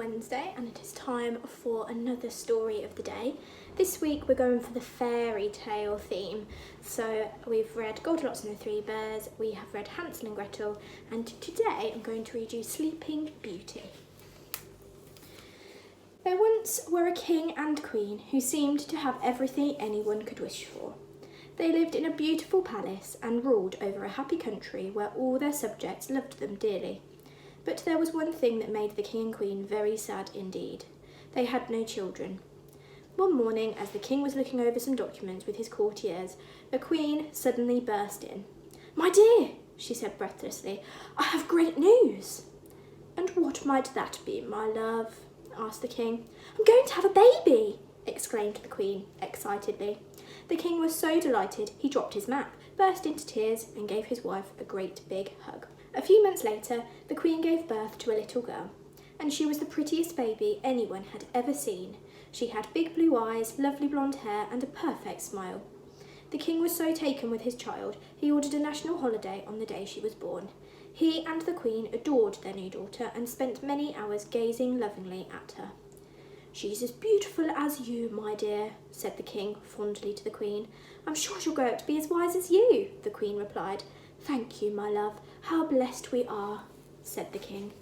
Wednesday and it is time for another story of the day. This week we're going for the fairy tale theme. So we've read Goldilocks and the Three Bears, we have read Hansel and Gretel, and today I'm going to read you Sleeping Beauty. There once were a king and queen who seemed to have everything anyone could wish for. They lived in a beautiful palace and ruled over a happy country where all their subjects loved them dearly. But there was one thing that made the king and queen very sad indeed. They had no children. One morning, as the king was looking over some documents with his courtiers, the queen suddenly burst in. "My dear," she said breathlessly, "I have great news." "And what might that be, my love?" asked the king. "I'm going to have a baby," exclaimed the queen excitedly. The king was so delighted he dropped his map, burst into tears and gave his wife a great big hug. A few months later, the queen gave birth to a little girl, and she was the prettiest baby anyone had ever seen. She had big blue eyes, lovely blonde hair and a perfect smile. The king was so taken with his child, he ordered a national holiday on the day she was born. He and the queen adored their new daughter and spent many hours gazing lovingly at her. "She's as beautiful as you, my dear," said the king fondly to the queen. "I'm sure she'll grow up to be as wise as you," the queen replied. "Thank you, my love. How blessed we are," said the king.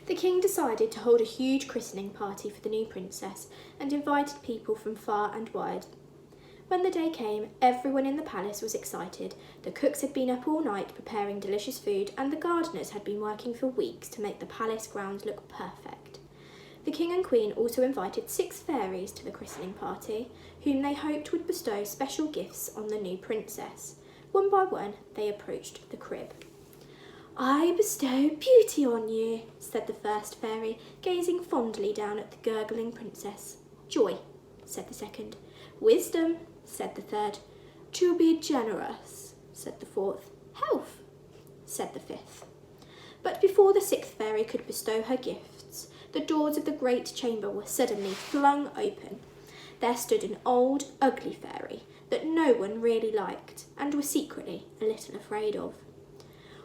The king decided to hold a huge christening party for the new princess and invited people from far and wide. When the day came, everyone in the palace was excited. The cooks had been up all night preparing delicious food, and the gardeners had been working for weeks to make the palace grounds look perfect. The king and queen also invited 6 fairies to the christening party, whom they hoped would bestow special gifts on the new princess. One by one, they approached the crib. "I bestow beauty on you," said the first fairy, gazing fondly down at the gurgling princess. "Joy," said the second. "Wisdom," said the third. "To be generous," said the fourth. "Health," said the fifth. But before the 6th fairy could bestow her gifts, the doors of the great chamber were suddenly flung open. There stood an old, ugly fairy that no one really liked and was secretly a little afraid of.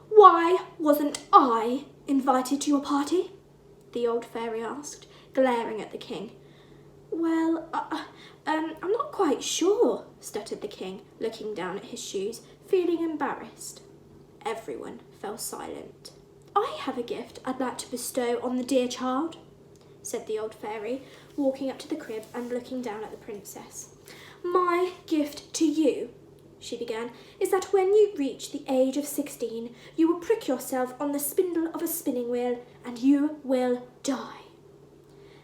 "Why wasn't I invited to your party?" the old fairy asked, glaring at the king. "Well, I'm not quite sure," stuttered the king, looking down at his shoes, feeling embarrassed. Everyone fell silent. "I have a gift I'd like to bestow on the dear child," said the old fairy, walking up to the crib and looking down at the princess. "My gift to you," she began, "is that when you reach the age of 16, you will prick yourself on the spindle of a spinning wheel and you will die."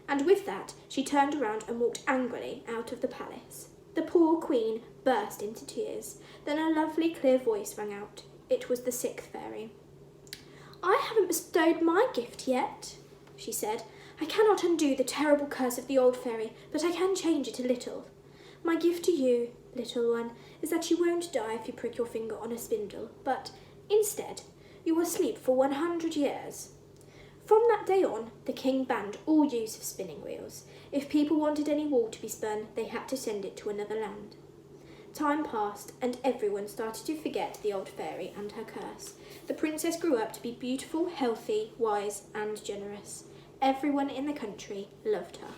And with that, she turned around and walked angrily out of the palace. The poor queen burst into tears. Then a lovely clear voice rang out. It was the 6th fairy. "I haven't bestowed my gift yet," she said. "I cannot undo the terrible curse of the old fairy, but I can change it a little. My gift to you, little one, is that you won't die if you prick your finger on a spindle, but instead you will sleep for 100 years. From that day on, the king banned all use of spinning wheels. If people wanted any wool to be spun, they had to send it to another land. Time passed, and everyone started to forget the old fairy and her curse. The princess grew up to be beautiful, healthy, wise, and generous. Everyone in the country loved her.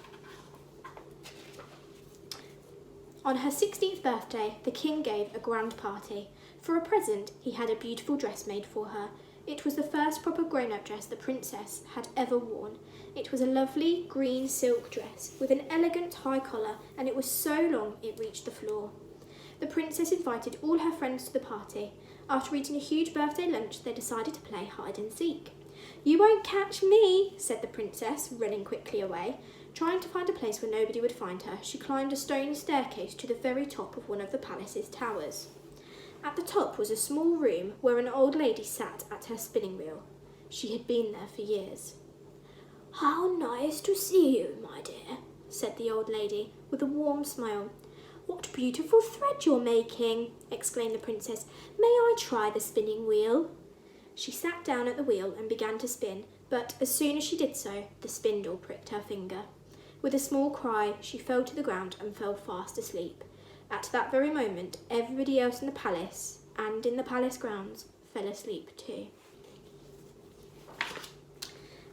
On her 16th birthday, the king gave a grand party. For a present, he had a beautiful dress made for her. It was the first proper grown-up dress the princess had ever worn. It was a lovely green silk dress with an elegant high collar, and it was so long it reached the floor. The princess invited all her friends to the party. After eating a huge birthday lunch, they decided to play hide and seek. "You won't catch me," said the princess, running quickly away. Trying to find a place where nobody would find her, she climbed a stone staircase to the very top of one of the palace's towers. At the top was a small room where an old lady sat at her spinning wheel. She had been there for years. "How nice to see you, my dear," said the old lady, with a warm smile. "What beautiful thread you're making," exclaimed the princess. "May I try the spinning wheel?" She sat down at the wheel and began to spin, but as soon as she did so, the spindle pricked her finger. With a small cry, she fell to the ground and fell fast asleep. At that very moment, everybody else in the palace and in the palace grounds fell asleep too.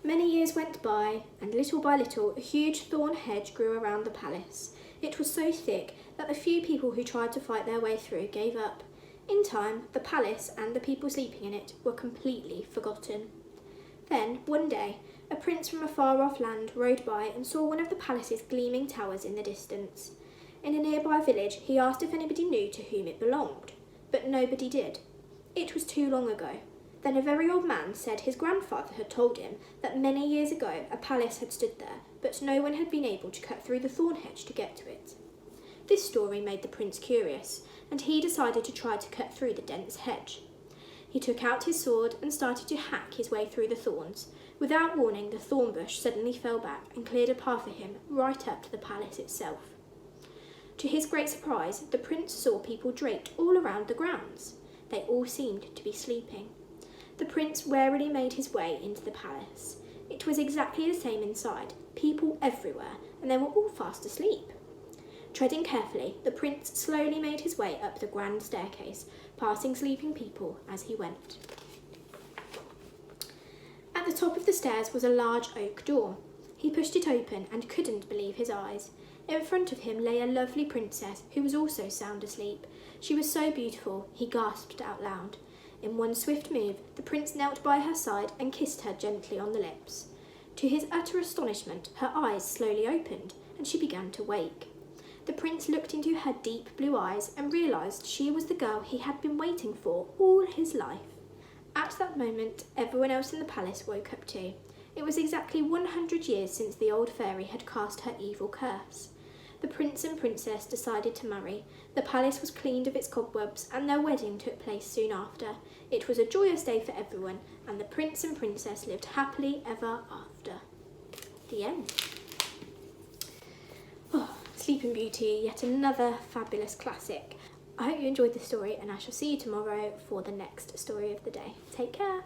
Many years went by, and little by little a huge thorn hedge grew around the palace. It was so thick that the few people who tried to fight their way through gave up. In time, the palace and the people sleeping in it were completely forgotten. Then, one day, a prince from a far-off land rode by and saw one of the palace's gleaming towers in the distance. In a nearby village, he asked if anybody knew to whom it belonged, but nobody did. It was too long ago. Then a very old man said his grandfather had told him that many years ago a palace had stood there, but no one had been able to cut through the thorn hedge to get to it. This story made the prince curious, and he decided to try to cut through the dense hedge. He took out his sword and started to hack his way through the thorns. Without warning, the thorn bush suddenly fell back and cleared a path for him right up to the palace itself. To his great surprise, the prince saw people draped all around the grounds. They all seemed to be sleeping. The prince warily made his way into the palace. It was exactly the same inside, people everywhere, and they were all fast asleep. Treading carefully, the prince slowly made his way up the grand staircase, passing sleeping people as he went. At the top of the stairs was a large oak door. He pushed it open and couldn't believe his eyes. In front of him lay a lovely princess who was also sound asleep. She was so beautiful, he gasped out loud. In one swift move, the prince knelt by her side and kissed her gently on the lips. To his utter astonishment, her eyes slowly opened, and she began to wake. The prince looked into her deep blue eyes and realised she was the girl he had been waiting for all his life. At that moment, everyone else in the palace woke up too. It was exactly 100 years since the old fairy had cast her evil curse. The prince and princess decided to marry. The palace was cleaned of its cobwebs, and their wedding took place soon after. It was a joyous day for everyone, and the prince and princess lived happily ever after. The end. Oh, Sleeping Beauty, yet another fabulous classic. I hope you enjoyed this story, and I shall see you tomorrow for the next story of the day. Take care.